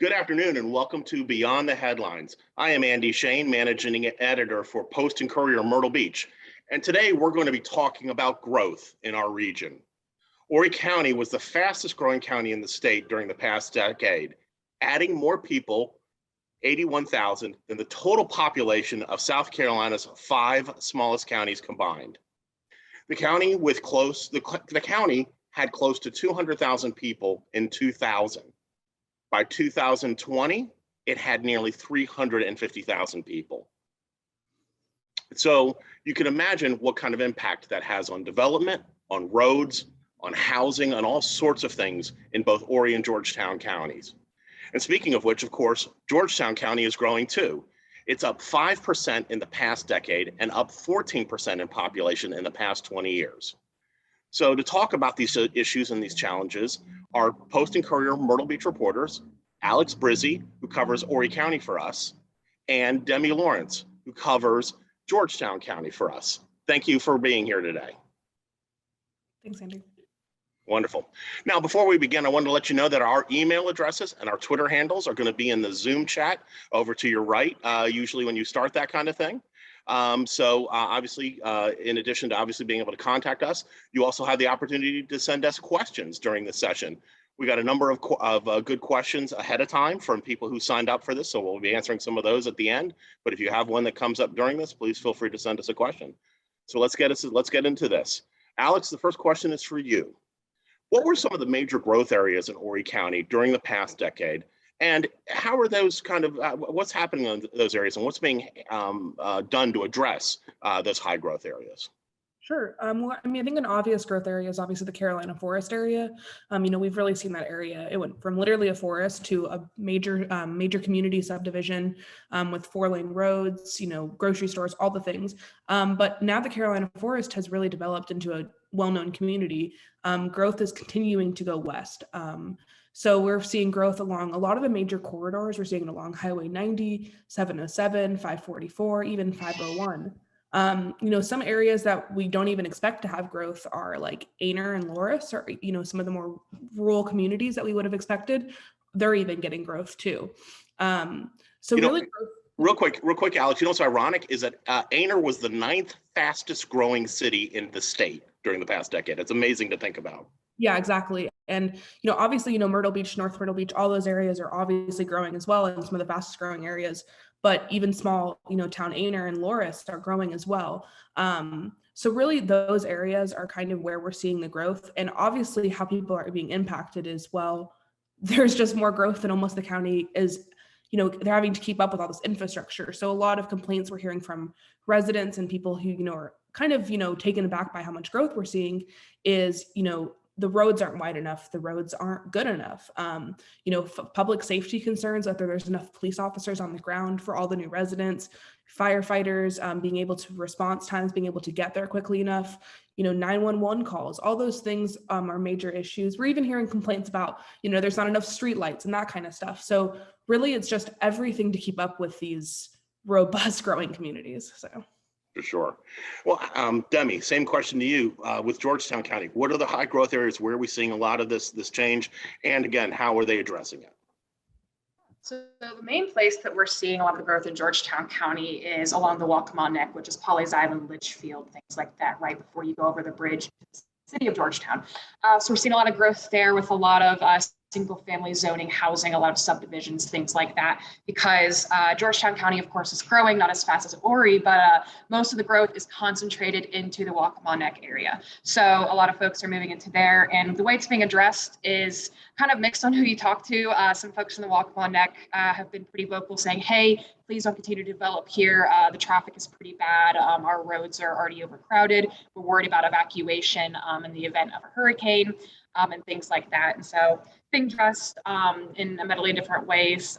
Good afternoon and welcome to Beyond the Headlines. I am Andy Shane, managing editor for Post and Courier Myrtle Beach. And today we're going to be talking about growth in our region. Horry County was the fastest growing county in the state during the past decade, adding more people, 81,000, than the total population of South Carolina's 5 smallest counties combined. The county had close to 200,000 people in 2000. By 2020, it had nearly 350,000 people. So you can imagine what kind of impact that has on development, on roads, on housing, on all sorts of things in both Horry and Georgetown counties. And speaking of which, of course, Georgetown County is growing too. It's up 5% in the past decade and up 14% in population in the past 20 years. So to talk about these issues and these challenges, our Post and Courier Myrtle Beach reporters, Alex Brizee, who covers Horry County for us, and Demi Lawrence, who covers Georgetown County for us. Thank you for being here today. Thanks, Andy. Wonderful. Now, before we begin, I wanted to let you know that our email addresses and our Twitter handles are going to be in the Zoom chat over to your right, usually when you start that kind of thing. Obviously, in addition to obviously being able to contact us, you also have the opportunity to send us questions during the session. We got a number of good questions ahead of time from people who signed up for this, so we'll be answering some of those at the end. But if you have one that comes up during this, please feel free to send us a question. So let's get into this. Alex, the first question is for you. What were some of the major growth areas in Horry County during the past decade? And how are those what's happening in those areas and what's being done to address those high growth areas? Sure. Well, I think an obvious growth area is obviously the Carolina forest area. We've really seen that area. It went from literally a forest to a major community subdivision with 4-lane roads, grocery stores, all the things. But now the Carolina forest has really developed into a well-known community. Growth is continuing to go west. So we're seeing growth along a lot of the major corridors. We're seeing it along Highway 90, 707, 544, even 501. Some areas that we don't even expect to have growth are like Aner and Loris, or, some of the more rural communities that we would have expected. They're even getting growth too. Real quick, Alex, what's ironic is that Aner was the 9th fastest growing city in the state during the past decade. It's amazing to think about. Yeah, exactly. And, obviously, Myrtle Beach, North Myrtle Beach, all those areas are obviously growing as well, and some of the fastest growing areas, but even small, town Aner and Loris are growing as well. So really those areas are kind of where we're seeing the growth, and obviously how people are being impacted as well. There's just more growth than almost the county is, they're having to keep up with all this infrastructure. So a lot of complaints we're hearing from residents and people who, are kind of, taken aback by how much growth we're seeing is, the roads aren't wide enough. The roads aren't good enough. Public safety concerns, whether there's enough police officers on the ground for all the new residents, firefighters, being able to response times, being able to get there quickly enough, 911 calls, all those things are major issues. We're even hearing complaints about, there's not enough streetlights and that kind of stuff. So really it's just everything to keep up with these robust growing communities. So. For sure. Well, Demi, same question to you. With Georgetown County, what are the high growth areas? Where are we seeing a lot of this change? And again, how are they addressing it? So the main place that we're seeing a lot of the growth in Georgetown County is along the Waccamaw Neck, which is Pawleys Island, Litchfield, things like that, right before you go over the bridge to the city of Georgetown. So we're seeing a lot of growth there with a lot of single family zoning, housing, a lot of subdivisions, things like that, because Georgetown County, of course, is growing, not as fast as Horry, but most of the growth is concentrated into the Waccamaw Neck area. So a lot of folks are moving into there, and the way it's being addressed is kind of mixed on who you talk to. Some folks in the Waccamaw Neck have been pretty vocal saying, hey, please don't continue to develop here. The traffic is pretty bad. Our roads are already overcrowded. We're worried about evacuation in the event of a hurricane. And things like that. And so being addressed in a medley of different ways.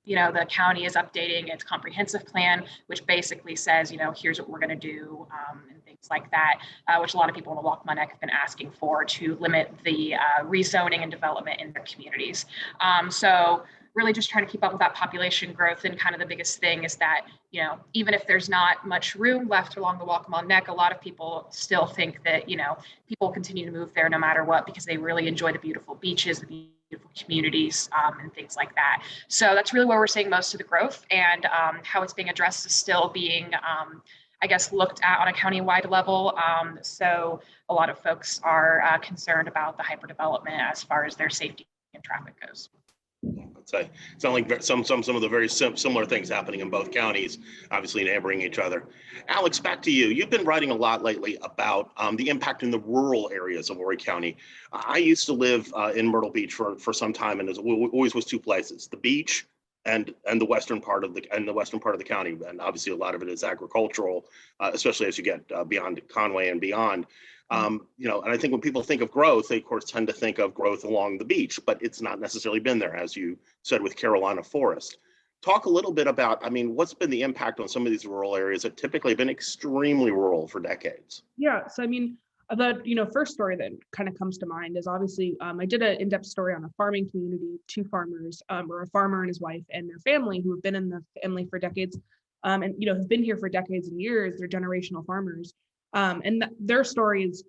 The county is updating its comprehensive plan, which basically says, here's what we're going to do and things like that, which a lot of people in the Waccamaw Neck have been asking for to limit the rezoning and development in their communities. So really just trying to keep up with that population growth. And kind of the biggest thing is that, even if there's not much room left along the Waccamaw Neck, a lot of people still think that, people continue to move there no matter what, because they really enjoy the beautiful beaches, the beautiful communities and things like that. So that's really where we're seeing most of the growth, and how it's being addressed is still being, I guess, looked at on a county-wide level. So a lot of folks are concerned about the hyperdevelopment as far as their safety and traffic goes. I'd say it sounds like some of the very similar things happening in both counties, obviously neighboring each other. Alex, back to you. You've been writing a lot lately about the impact in the rural areas of Horry County. I used to live in Myrtle Beach for some time, and it always was two places: the beach and the western part of the county. And obviously, a lot of it is agricultural, especially as you get beyond Conway and beyond. And I think when people think of growth, they of course tend to think of growth along the beach, but it's not necessarily been there, as you said with Carolina Forest. Talk a little bit about, what's been the impact on some of these rural areas that typically have been extremely rural for decades? Yeah, so the first story that kind of comes to mind is obviously I did an in-depth story on a farming community, two farmers, or a farmer and his wife and their family who have been in the family for decades, and have been here for decades and years. They're generational farmers. Their story is,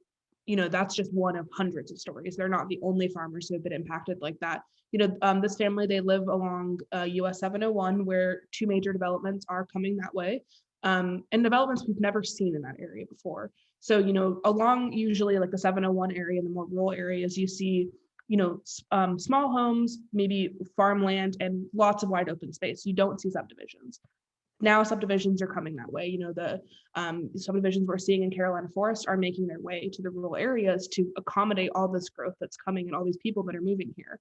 that's just one of hundreds of stories. They're not the only farmers who have been impacted like that. This family, they live along US 701, where two major developments are coming that way, and developments we've never seen in that area before. So, along usually like the 701 area and the more rural areas, you see, small homes, maybe farmland, and lots of wide open space. You don't see subdivisions. Now subdivisions are coming that way. The subdivisions we're seeing in Carolina Forest are making their way to the rural areas to accommodate all this growth that's coming and all these people that are moving here.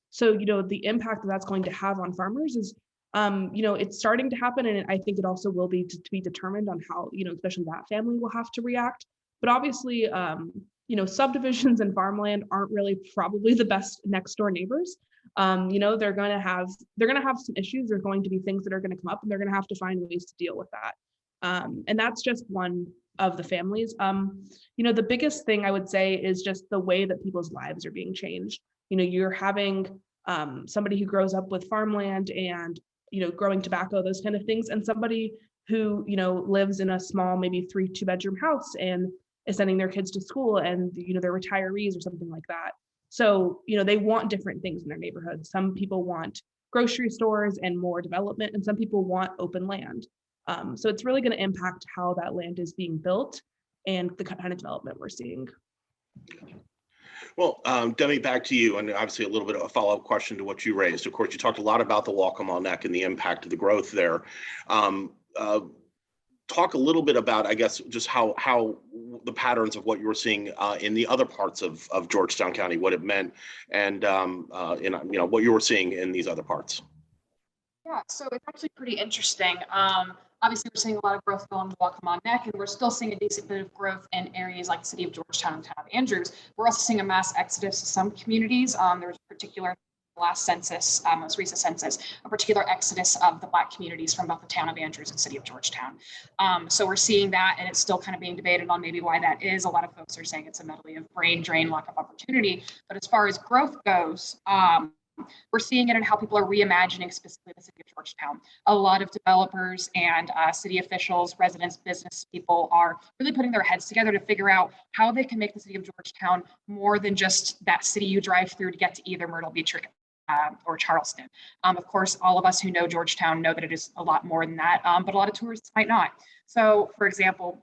So the impact that's going to have on farmers is, it's starting to happen, and I think it also will be to be determined on how, especially that family will have to react. But obviously, subdivisions and farmland aren't really probably the best next door neighbors. They're going to have some issues. There's going to be things that are going to come up, and they're going to have to find ways to deal with that. And that's just one of the families. The biggest thing I would say is just the way that people's lives are being changed. You're having somebody who grows up with farmland and, growing tobacco, those kind of things, and somebody who, lives in a small, maybe 2-bedroom house and is sending their kids to school, and, they're retirees or something like that. So, they want different things in their neighborhood. Some people want grocery stores and more development, and some people want open land. So it's really going to impact how that land is being built and the kind of development we're seeing. Well, Demi, back to you, and obviously a little bit of a follow-up question to what you raised. Of course, you talked a lot about the Walkamaw Neck and the impact of the growth there. Talk a little bit about, I guess, just how the patterns of what you were seeing in the other parts of Georgetown County, what it meant, and what you were seeing in these other parts. Yeah, so it's actually pretty interesting. Obviously, we're seeing a lot of growth along the Walkamaw Neck, and we're still seeing a decent bit of growth in areas like the city of Georgetown and town of Andrews. We're also seeing a mass exodus to some communities. There was a particular last census, most recent census, a particular exodus of the Black communities from both the town of Andrews and city of Georgetown. So we're seeing that, and it's still kind of being debated on maybe why that is. A lot of folks are saying it's a medley of brain drain, lack of opportunity. But as far as growth goes, we're seeing it in how people are reimagining specifically the city of Georgetown. A lot of developers and city officials, residents, business people are really putting their heads together to figure out how they can make the city of Georgetown more than just that city you drive through to get to either Myrtle Beach or Charleston. Of course, all of us who know Georgetown know that it is a lot more than that, but a lot of tourists might not. So, for example,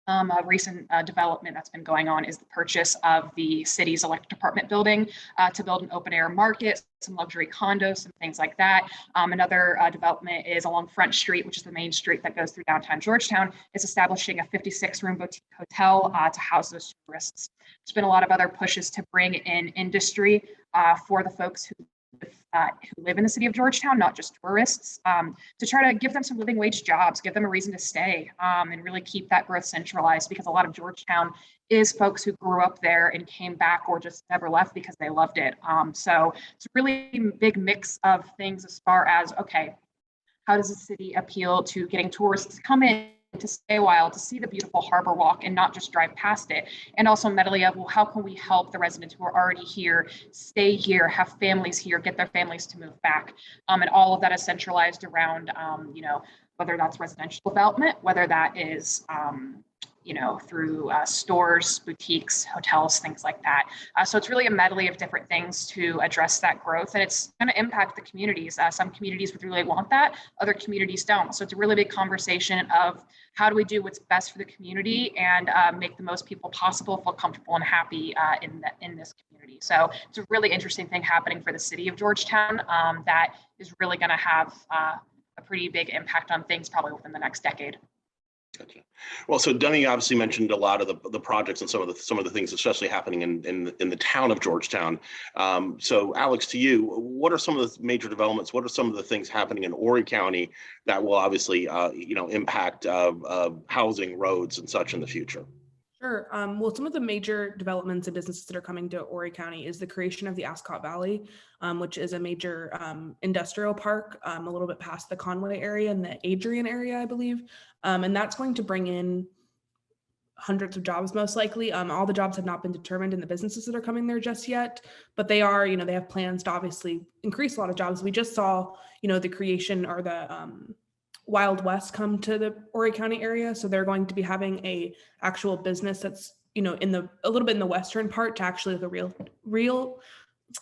a recent development that's been going on is the purchase of the city's electric department building to build an open air market, some luxury condos, some things like that. Another development is along Front Street, which is the main street that goes through downtown Georgetown, is establishing a 56-room boutique hotel to house those tourists. There's been a lot of other pushes to bring in industry for the folks who live in the city of Georgetown, not just tourists, to try to give them some living wage jobs, give them a reason to stay, and really keep that growth centralized, because a lot of Georgetown is folks who grew up there and came back or just never left because they loved it. So it's a really big mix of things as far as, okay, how does the city appeal to getting tourists to come in, to stay a while, to see the beautiful harbor walk and not just drive past it, and also medley of, well, how can we help the residents who are already here stay here, have families here, get their families to move back, and all of that is centralized around, whether that's residential development, whether that is, through stores, boutiques, hotels, things like that. So it's really a medley of different things to address that growth, and it's going to impact the communities. Some communities would really want that, other communities don't. So it's a really big conversation of how do we do what's best for the community and make the most people possible feel comfortable and happy in this community. So it's a really interesting thing happening for the city of Georgetown that is really going to have a pretty big impact on things probably within the next decade. Gotcha. Well, so Demi obviously mentioned a lot of the projects and some of the things, especially happening in the town of Georgetown. So, Alex, to you, what are some of the major developments? What are some of the things happening in Horry County that will obviously, impact housing, roads, and such in the future? Sure. Well, some of the major developments and businesses that are coming to Horry County is the creation of the Ascot Valley, which is a major industrial park a little bit past the Conway area and the Adrian area, I believe. And that's going to bring in hundreds of jobs, most likely. All the jobs have not been determined in the businesses that are coming there just yet, but they are, they have plans to obviously increase a lot of jobs. We just saw, the creation or the Wild West come to the Horry County area. So they're going to be having a actual business that's, a little bit in the western part to actually the real,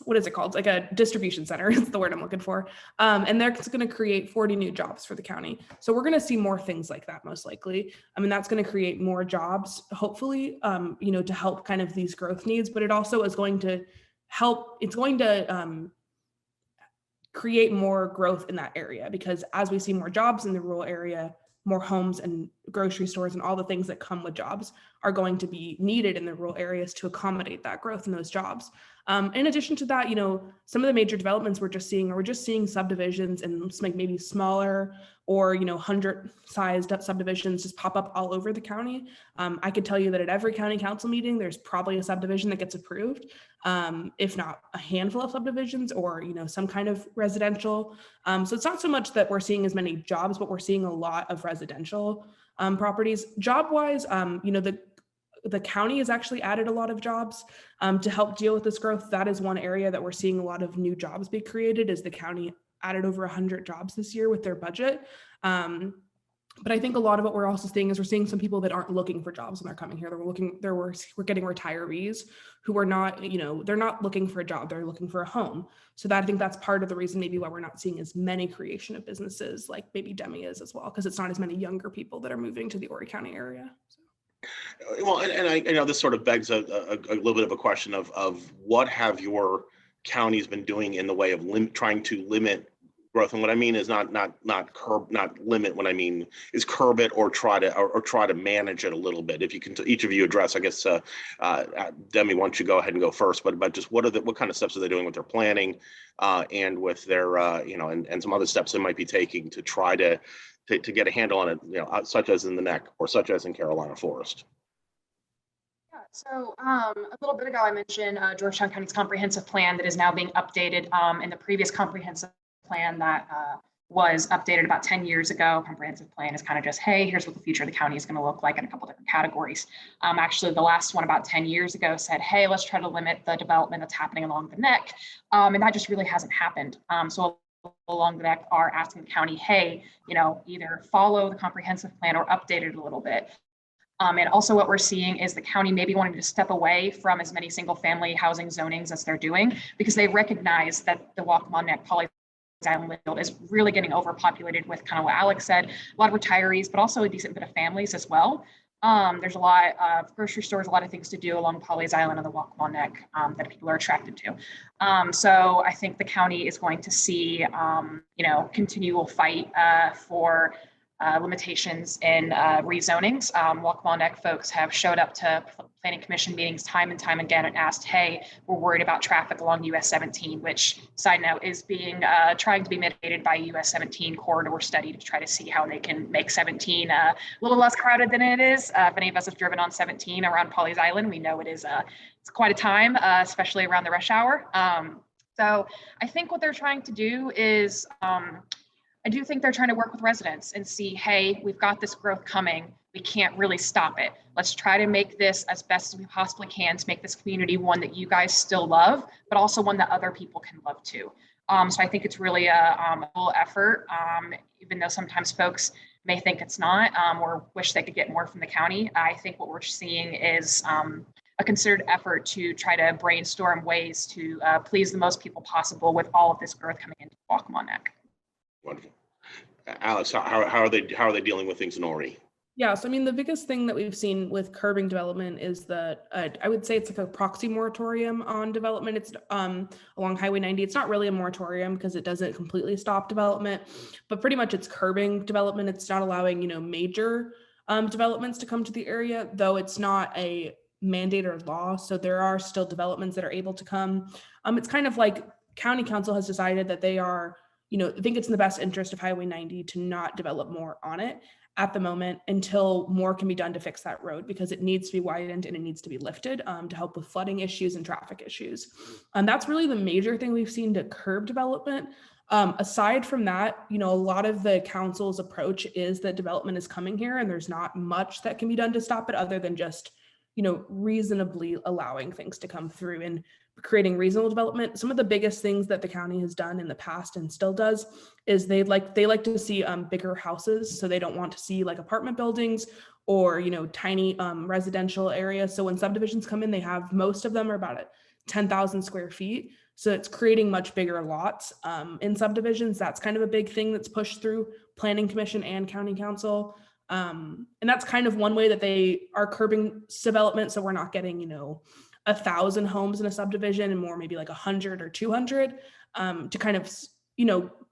what is it called? Like a distribution center is the word I'm looking for. And they're going to create 40 new jobs for the county. So we're going to see more things like that, most likely. I mean, that's going to create more jobs, hopefully, to help kind of these growth needs, but it also is going to help, it's going to create more growth in that area, because as we see more jobs in the rural area, more homes and grocery stores and all the things that come with jobs are going to be needed in the rural areas to accommodate that growth in those jobs. In addition to that, some of the major developments we're just seeing subdivisions and maybe smaller or, 100-sized subdivisions just pop up all over the county. I could tell you that at every county council meeting, there's probably a subdivision that gets approved, if not a handful of subdivisions or, some kind of residential. So it's not so much that we're seeing as many jobs, but we're seeing a lot of residential properties. Job-wise, the county has actually added a lot of jobs to help deal with this growth. That is one area that we're seeing a lot of new jobs be created, is the county added over 100 jobs this year with their budget. But I think a lot of what we're also seeing is we're seeing some people that aren't looking for jobs when they're coming here. We're getting retirees who are not, they're not looking for a job, they're looking for a home. So I think that's part of the reason maybe why we're not seeing as many creation of businesses like maybe Demi is as well, because it's not as many younger people that are moving to the Horry County area. So. Well, and I know this sort of begs a little bit of a question of what have your counties been doing in the way of trying to limit growth? And what I mean is not limit. What I mean is curb it or try to manage it a little bit. If you can, each of you address, I guess, Demi, why don't you go ahead and go first? But just what kind of steps are they doing with their planning and with their and some other steps they might be taking to try to get a handle on it, such as in the Neck or such as in Carolina Forest? Yeah, so a little bit ago, I mentioned Georgetown County's comprehensive plan that is now being updated. In the previous comprehensive plan that was updated about 10 years ago, comprehensive plan is kind of just, hey, here's what the future of the county is going to look like in a couple different categories. Actually, the last one about 10 years ago said, hey, let's try to limit the development that's happening along the Neck. And that just really hasn't happened. So along the Neck are asking the county, hey, either follow the comprehensive plan or update it a little bit. And also what we're seeing is the county maybe wanting to step away from as many single family housing zonings as they're doing, because they recognize that the Waccamaw Neck Pawleys Island is really getting overpopulated with kind of what Alex said, a lot of retirees, but also a decent bit of families as well. There's a lot of grocery stores, a lot of things to do along Pawleys Island and the Waccamaw Neck that people are attracted to. So I think the county is going to see, continual fight for limitations in rezonings. Waccamaw Neck folks have showed up to planning commission meetings time and time again and asked, hey, we're worried about traffic along US 17, which, side note, is being trying to be mitigated by US 17 corridor study to try to see how they can make 17 a little less crowded than it is. If any of us have driven on 17 around Pawleys Island, we know it's quite a time, especially around the rush hour. So I think what they're trying to do is I do think they're trying to work with residents and see, hey, we've got this growth coming. We can't really stop it. Let's try to make this as best as we possibly can to make this community one that you guys still love, but also one that other people can love too. So I think it's really a full effort, even though sometimes folks may think it's not, or wish they could get more from the county. I think what we're seeing is a considered effort to try to brainstorm ways to please the most people possible with all of this growth coming into Waccamaw Neck. Wonderful. Alex, how are they dealing with things in Horry? Yeah, so I mean, the biggest thing that we've seen with curbing development is that I would say it's like a proxy moratorium on development. It's along Highway 90. It's not really a moratorium because it doesn't completely stop development, but pretty much it's curbing development. It's not allowing, major developments to come to the area, though it's not a mandate or law. So there are still developments that are able to come. It's kind of like county council has decided that they are, I think it's in the best interest of Highway 90 to not develop more on it at the moment until more can be done to fix that road, because it needs to be widened and it needs to be lifted to help with flooding issues and traffic issues. And that's really the major thing we've seen to curb development. Aside from that, a lot of the council's approach is that development is coming here and there's not much that can be done to stop it other than just, reasonably allowing things to come through and creating reasonable development. Some of the biggest things that the county has done in the past and still does is they like to see bigger houses. So they don't want to see like apartment buildings or, tiny residential areas. So when subdivisions come in, they have, most of them are about 10,000 square feet. So it's creating much bigger lots in subdivisions. That's kind of a big thing that's pushed through Planning Commission and County Council. And that's kind of one way that they are curbing development. So we're not getting, 1,000 homes in a subdivision and more maybe like 100 or 200 to kind of,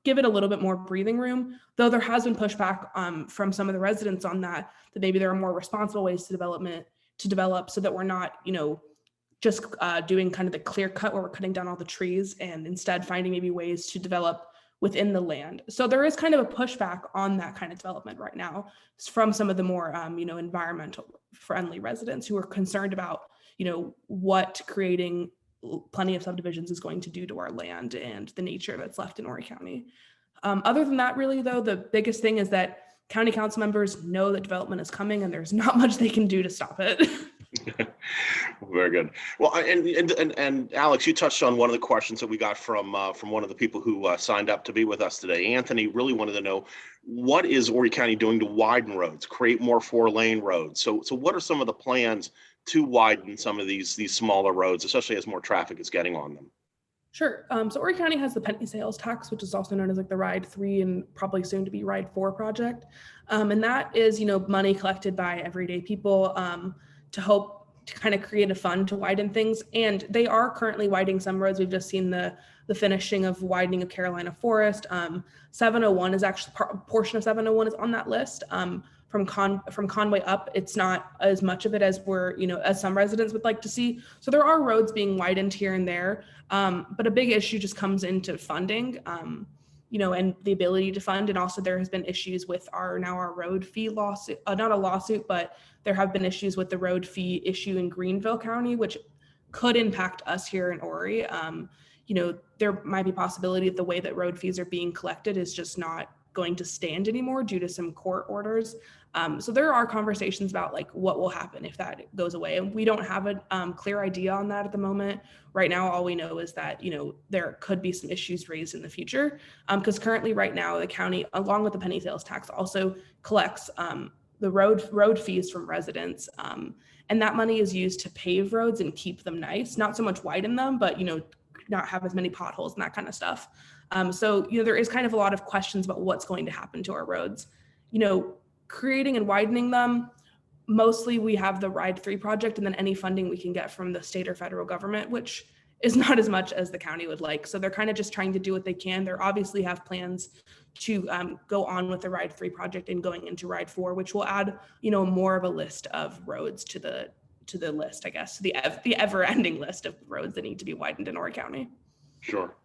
give it a little bit more breathing room. Though there has been pushback from some of the residents on that maybe there are more responsible ways to develop so that we're not, just doing kind of the clear cut where we're cutting down all the trees and instead finding maybe ways to develop within the land. So there is kind of a pushback on that kind of development right now from some of the more, environmental friendly residents who are concerned about, what creating plenty of subdivisions is going to do to our land and the nature that's left in Horry County. Other than that, really, though, the biggest thing is that county council members know that development is coming and there's not much they can do to stop it. Very good. Well, and Alex, you touched on one of the questions that we got from one of the people who signed up to be with us today. Anthony really wanted to know, what is Horry County doing to widen roads, create more 4-lane roads? So what are some of the plans to widen some of these smaller roads, especially as more traffic is getting on them? Sure. So Horry County has the penny sales tax, which is also known as like the Ride 3 and probably soon to be Ride 4 project. And that is, money collected by everyday people to hope to kind of create a fund to widen things. And they are currently widening some roads. We've just seen the finishing of widening of Carolina Forest. 701 is actually a portion of 701 is on that list. From Conway up, it's not as much of it as as some residents would like to see. So there are roads being widened here and there, but a big issue just comes into funding, and the ability to fund. And also there has been issues with our road fee lawsuit, not a lawsuit, but there have been issues with the road fee issue in Greenville County, which could impact us here in Horry. There might be possibility that the way that road fees are being collected is just not going to stand anymore due to some court orders. So there are conversations about like what will happen if that goes away. And we don't have a clear idea on that at the moment. Right now, all we know is that, there could be some issues raised in the future. Because currently right now, the county, along with the penny sales tax, also collects the road fees from residents. And that money is used to pave roads and keep them nice, not so much widen them, but, not have as many potholes and that kind of stuff. So, there is kind of a lot of questions about what's going to happen to our roads. Creating and widening them, mostly we have the Ride 3 project and then any funding we can get from the state or federal government, which is not as much as the county would like. So they're kind of just trying to do what they can. They obviously have plans to go on with the Ride 3 project and going into Ride 4, which will add, more of a list of roads to the list, I guess, the ever-ending list of roads that need to be widened in Horry County. Sure.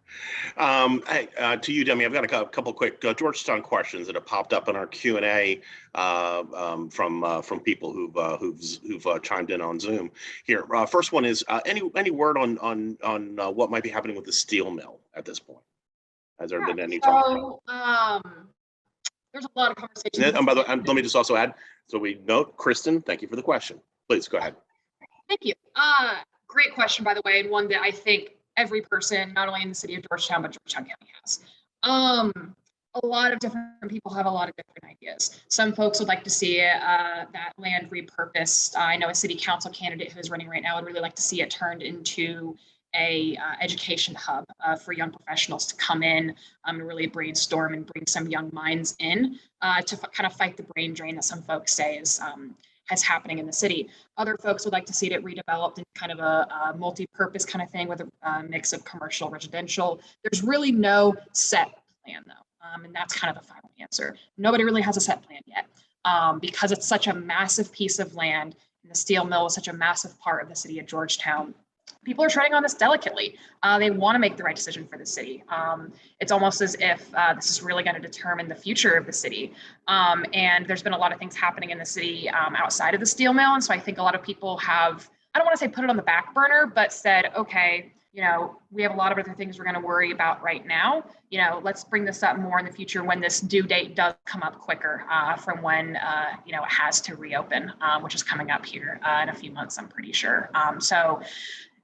To you, Demi, I've got a couple quick Georgetown questions that have popped up in our Q&A from people who've chimed in on Zoom here. First one is any word on what might be happening with the steel mill at this point? Has there been any talk? There's a lot of conversations. And by the way, let me just also add, so we note, Kristen, thank you for the question. Please go ahead. Thank you. Great question, by the way, and one that I think every person, not only in the city of Georgetown, but Georgetown County has. A lot of different people have a lot of different ideas. Some folks would like to see that land repurposed. I know a city council candidate who's running right now would really like to see it turned into a education hub for young professionals to come in and really brainstorm and bring some young minds in to kind of fight the brain drain that some folks say is happening in the city. Other folks would like to see it redeveloped in kind of a multi-purpose kind of thing with a mix of commercial, residential. There's really no set plan though. And that's kind of the final answer. Nobody really has a set plan yet because it's such a massive piece of land and the steel mill is such a massive part of the city of Georgetown. People are treading on this delicately. They want to make the right decision for the city. It's almost as if this is really going to determine the future of the city. And there's been a lot of things happening in the city outside of the steel mill. And so I think a lot of people have, I don't want to say put it on the back burner, but said, okay, you know, we have a lot of other things we're going to worry about right now. You know, let's bring this up more in the future when this due date does come up quicker from when, you know, it has to reopen, which is coming up here in a few months, I'm pretty sure. So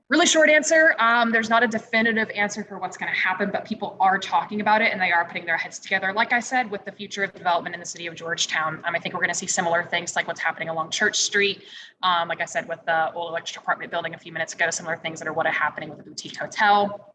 really short answer. There's not a definitive answer for what's going to happen, but people are talking about it and they are putting their heads together. Like I said, with the future of development in the city of Georgetown, I think we're going to see similar things like what's happening along Church Street. Like I said, with the old electric department building a few minutes ago, similar things that are what are happening with the boutique hotel.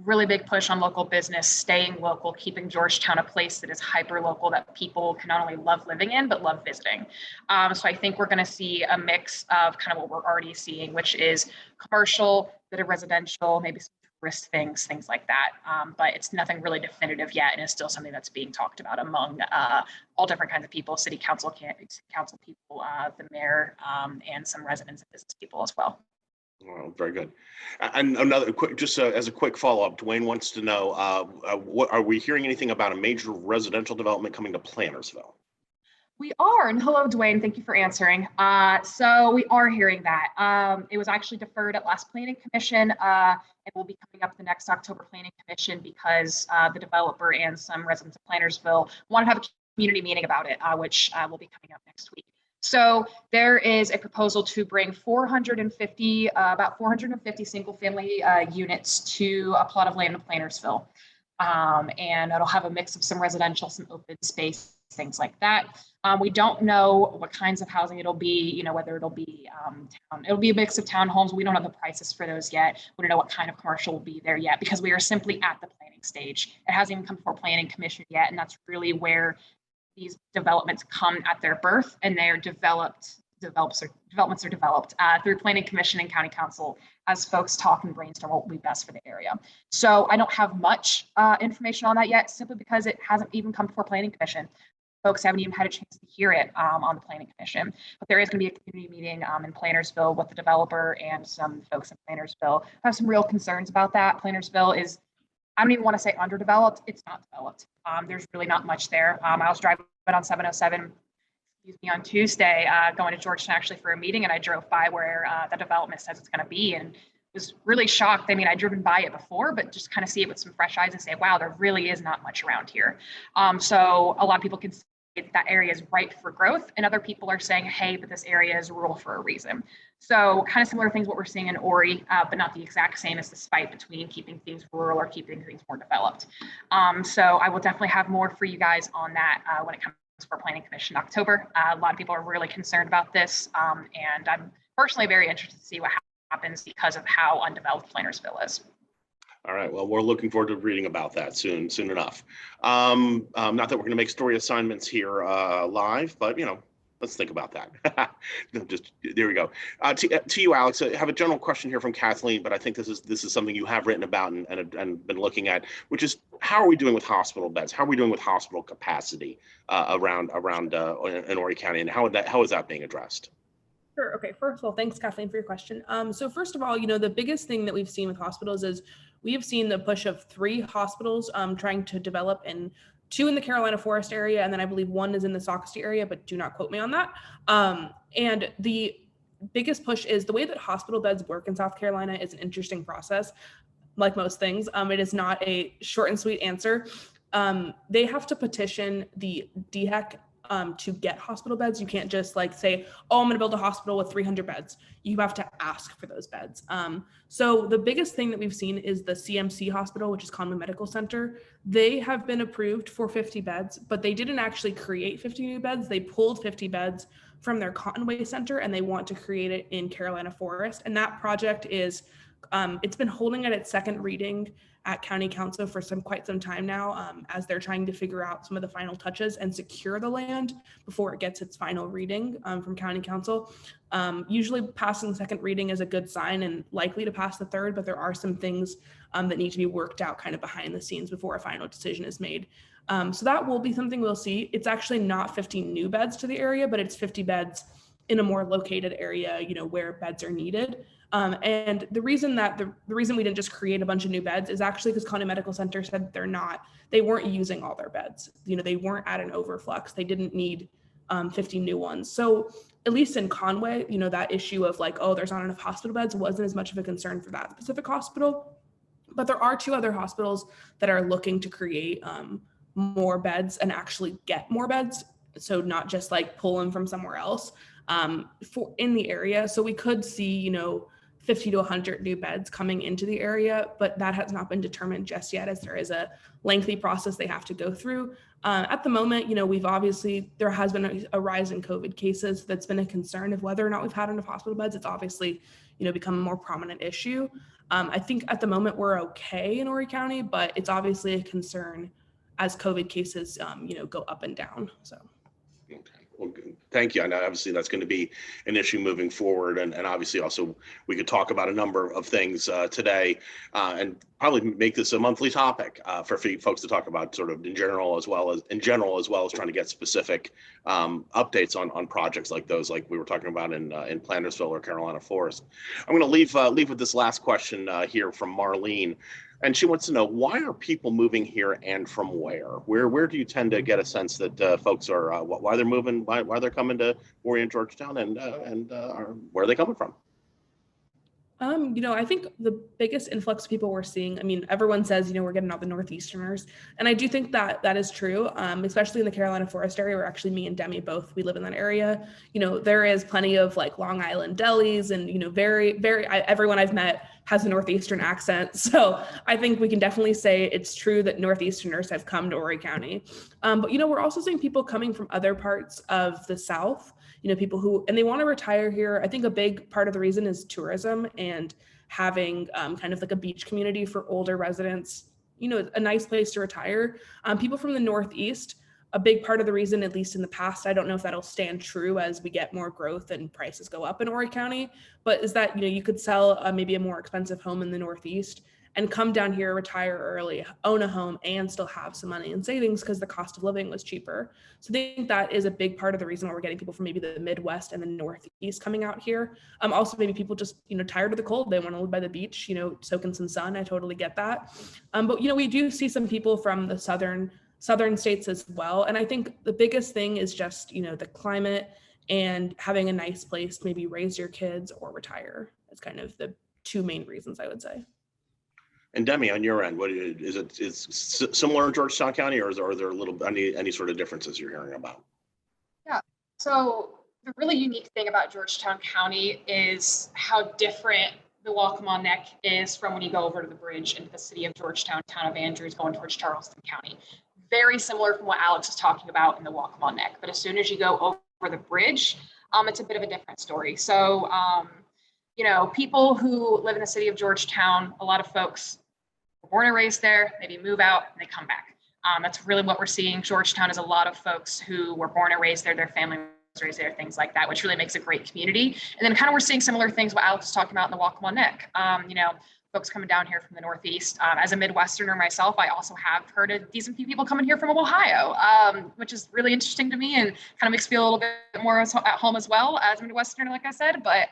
Really big push on local business, staying local, keeping Georgetown a place that is hyper local that people can not only love living in, but love visiting. So I think we're going to see a mix of kind of what we're already seeing, which is commercial, bit of residential, maybe some tourist things like that. But it's nothing really definitive yet. And it's still something that's being talked about among all different kinds of people, city council people, the mayor, and some residents and business people as well. Well, very good. And another quick, just as a quick follow-up, Dwayne wants to know, what are we hearing anything about a major residential development coming to Plantersville? We are, and hello, Dwayne, thank you for answering. So we are hearing that. It was actually deferred at last Planning Commission. It will be coming up the next October Planning Commission because the developer and some residents of Plantersville want to have a community meeting about it, which will be coming up next week. So there is a proposal to bring about 450 single-family units to a plot of land in Plantersville. And it'll have a mix of some residential, some open space, things like that. We don't know what kinds of housing it'll be, you know, whether it'll be it'll be a mix of townhomes. We don't know the prices for those yet. We don't know what kind of commercial will be there yet because we are simply at the planning stage. It hasn't even come before Planning Commission yet, and that's really where these developments come at their birth, and they are developments are developed through Planning Commission and County Council as folks talk and brainstorm what will be best for the area. So I don't have much information on that yet, simply because it hasn't even come before Planning Commission. Folks haven't even had a chance to hear it on the Planning Commission, but there is going to be a community meeting in Plantersville with the developer and some folks in Plantersville. I have some real concerns about that. Plantersville is, I don't even want to say underdeveloped. It's not developed. There's really not much there. I was driving on 707, on Tuesday, going to Georgetown actually for a meeting, and I drove by where the development says it's going to be, and was really shocked. I mean, I'd driven by it before, but just kind of see it with some fresh eyes and say, wow, there really is not much around here. So a lot of people can see that area is ripe for growth, and other people are saying, hey, but this area is rural for a reason. So kind of similar things what we're seeing in Ori, but not the exact same as the fight between keeping things rural or keeping things more developed. So I will definitely have more for you guys on that when it comes for Planning Commission in October. A lot of people are really concerned about this, and I'm personally very interested to see what happens because of how undeveloped Plantersville is. All right. Well, we're looking forward to reading about that soon enough. Not that we're going to make story assignments here live, but, you know, let's think about that. Just there we go. To you, Alex, I have a general question here from Kathleen, but I think this is something you have written about and been looking at, which is how are we doing with hospital beds? How are we doing with hospital capacity around in Horry County, and how is that being addressed? Sure. Okay. First of all, thanks, Kathleen, for your question. So first of all, you know, the biggest thing that we've seen with hospitals is we have seen the push of 3 hospitals trying to develop, and 2 in the Carolina Forest area, and then I believe 1 is in the Socastee area, but do not quote me on that. And the biggest push is the way that hospital beds work in South Carolina is an interesting process. Like most things, it is not a short and sweet answer. They have to petition the DHEC to get hospital beds. You can't just like say, oh, I'm going to build a hospital with 300 beds. You have to ask for those beds. So the biggest thing that we've seen is the CMC hospital, which is Conway Medical Center. They have been approved for 50 beds, but they didn't actually create 50 new beds. They pulled 50 beds from their Conway Center, and they want to create it in Carolina Forest. And that project is, it's been holding at its second reading at County Council for quite some time now, as they're trying to figure out some of the final touches and secure the land before it gets its final reading from County Council. Usually passing the second reading is a good sign and likely to pass the third, but there are some things that need to be worked out kind of behind the scenes before a final decision is made. So that will be something we'll see. It's actually not 50 new beds to the area, but it's 50 beds in a more located area, where beds are needed. And the reason that the reason we didn't just create a bunch of new beds is actually because Conway Medical Center said they weren't using all their beds. They weren't at an overflux. They didn't need 50 new ones. So at least in Conway, that issue of like, oh, there's not enough hospital beds wasn't as much of a concern for that specific hospital. But there are 2 other hospitals that are looking to create more beds and actually get more beds. So not just like pull them from somewhere else for in the area. So we could see, 50 to 100 new beds coming into the area, but that has not been determined just yet, as there is a lengthy process they have to go through. At the moment, there has been a rise in COVID cases. That's been a concern of whether or not we've had enough hospital beds. It's obviously, become a more prominent issue. I think at the moment we're okay in Horry County, but it's obviously a concern as COVID cases, go up and down. So. Okay. Well, thank you. I know obviously that's going to be an issue moving forward, and obviously also we could talk about a number of things today, and probably make this a monthly topic for folks to talk about, sort of in general as well as trying to get specific updates on projects like those, like we were talking about in Plantersville or Carolina Forest. I'm going to leave with this last question here from Marlene. And she wants to know, why are people moving here and from where? Where do you tend to get a sense that folks are, why they're moving, why they're coming to Horry and Georgetown, and where are they coming from? I think the biggest influx of people we're seeing, everyone says, we're getting all the Northeasterners. And I do think that that is true, especially in the Carolina Forest area, where actually me and Demi both, we live in that area. There is plenty of like Long Island delis and, everyone I've met has a Northeastern accent. So I think we can definitely say it's true that Northeasterners have come to Horry County. But, we're also seeing people coming from other parts of the South, people who, and they want to retire here. I think a big part of the reason is tourism and having kind of like a beach community for older residents, a nice place to retire. People from the Northeast, a big part of the reason, at least in the past, I don't know if that'll stand true as we get more growth and prices go up in Horry County, but is that, you could sell maybe a more expensive home in the Northeast and come down here, retire early, own a home, and still have some money in savings because the cost of living was cheaper. So I think that is a big part of the reason why we're getting people from maybe the Midwest and the Northeast coming out here. Also, maybe people just, tired of the cold. They want to live by the beach, soak in some sun. I totally get that. But, we do see some people from the southern states as well. And I think the biggest thing is just, the climate and having a nice place to maybe raise your kids or retire. It's kind of the 2 main reasons, I would say. And Demi, on your end, what is similar in Georgetown County, or are there any sort of differences you're hearing about? Yeah. So the really unique thing about Georgetown County is how different the Waccamaw Neck is from when you go over to the bridge into the city of Georgetown, town of Andrews, going towards Charleston County. Very similar from what Alex was talking about in the Waccamaw Neck. But as soon as you go over the bridge, it's a bit of a different story. So, people who live in the city of Georgetown, a lot of folks were born and raised there, maybe move out and they come back. That's really what we're seeing. Georgetown is a lot of folks who were born and raised there, their family was raised there, things like that, which really makes a great community. And then kind of we're seeing similar things what Alex was talking about in the Waccamaw Neck. Folks coming down here from the Northeast. As a Midwesterner myself, I also have heard a decent few people coming here from Ohio, which is really interesting to me and kind of makes me feel a little bit more at home as well as a Midwesterner, like I said. But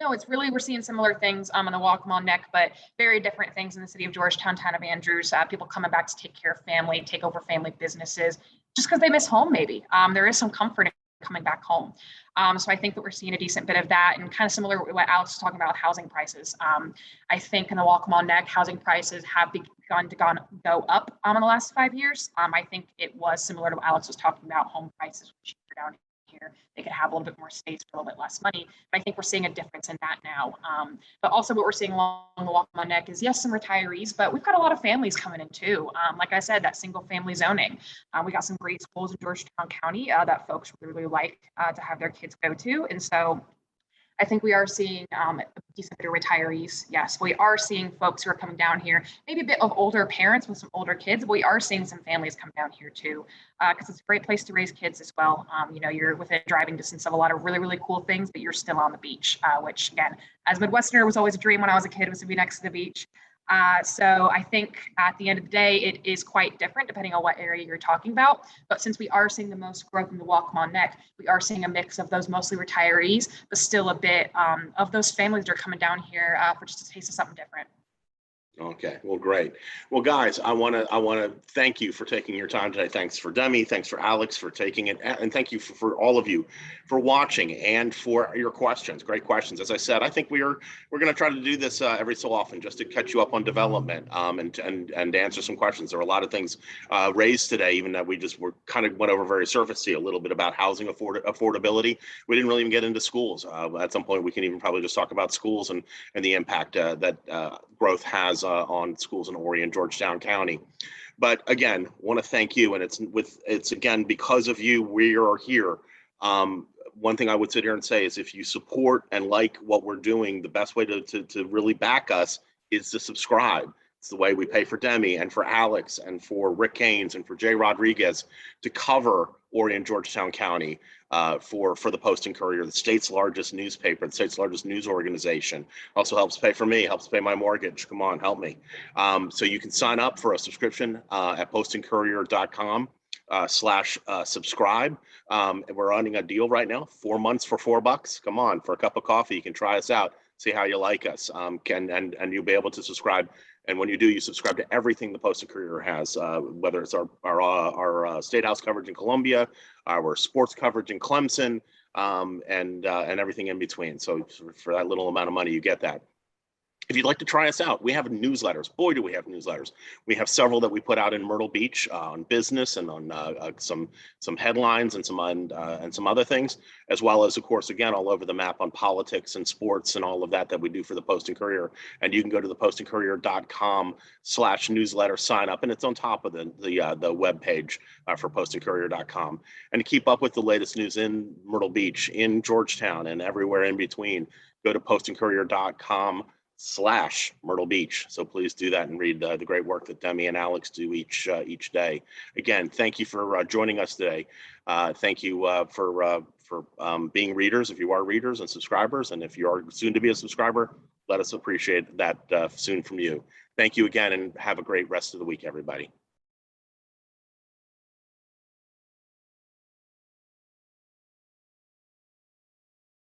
no, it's really, we're seeing similar things on the Waccamaw Neck, but very different things in the city of Georgetown, town of Andrews. People coming back to take care of family, take over family businesses, just because they miss home maybe. There is some comfort coming back home. So I think that we're seeing a decent bit of that, and kind of similar to what Alex was talking about with housing prices. I think in the Waccamaw Neck, housing prices have begun to go up in the last 5 years. I think it was similar to what Alex was talking about, home prices cheaper down here. They could have a little bit more space for a little bit less money. But I think we're seeing a difference in that now. But also what we're seeing along the Waccamaw Neck is, yes, some retirees, but we've got a lot of families coming in too. Like I said, that single family zoning. We got some great schools in Georgetown County that folks really like to have their kids go to. And so I think we are seeing a decent bit of retirees. Yes, we are seeing folks who are coming down here, maybe a bit of older parents with some older kids, but we are seeing some families come down here too, because it's a great place to raise kids as well. You know, you're within driving distance of a lot of really cool things, but you're still on the beach, which again, as a Midwesterner, was always a dream when I was a kid, was to be next to the beach. So I think at the end of the day, it is quite different depending on what area you're talking about. But since we are seeing the most growth in the Waccamaw Neck, we are seeing a mix of those mostly retirees, but still a bit of those families that are coming down here for just a taste of something different. Okay, well, great. Well, guys, I want to thank you for taking your time today. Thanks for Demi, thanks for Alex for taking it, and thank you for all of you for watching and for your questions. Great questions. As I said, I think we're going to try to do this every so often, just to catch you up on development and answer some questions. There were a lot of things raised today, even that we kind of went over very surfacey, a little bit about housing affordability. We didn't really even get into schools. At some point, we can even probably just talk about schools and the impact that growth has on schools in Horry and Georgetown County. But again, want to thank you, and it's again because of you we are here. One thing I would sit here and say is, if you support and like what we're doing, the best way to really back us is to subscribe. It's the way we pay for Demi and for Alex and for Rick Haynes and for Jay Rodriguez to cover Horry and Georgetown County for the Post and Courier, the state's largest newspaper, the state's largest news organization. Also helps pay for me, helps pay my mortgage. Come on, help me. So you can sign up for a subscription at postandcourier.com /subscribe. We're running a deal right now, 4 months for $4. Come on, for a cup of coffee, you can try us out, see how you like us, and you'll be able to subscribe. And when you do, you subscribe to everything the Post and Courier has, whether it's our State House coverage in Columbia, our sports coverage in Clemson, and everything in between. So for that little amount of money, you get that. If you'd like to try us out, we have newsletters. Boy, do we have newsletters. We have several that we put out in Myrtle Beach on business and on some headlines and some other things, as well as, of course, again, all over the map on politics and sports and all of that we do for the Post and Courier. And you can go to the postandcourier.com /newsletter sign up, and it's on top of the web page for postandcourier.com. And to keep up with the latest news in Myrtle Beach, in Georgetown, and everywhere in between, go to postandcourier.com /Myrtle Beach. So please do that and read the great work that Demi and Alex do each day. Again, thank you for joining us today. Thank you for being readers, if you are readers, and subscribers. And if you are soon to be a subscriber, let us appreciate that soon from you. Thank you again, and have a great rest of the week, everybody.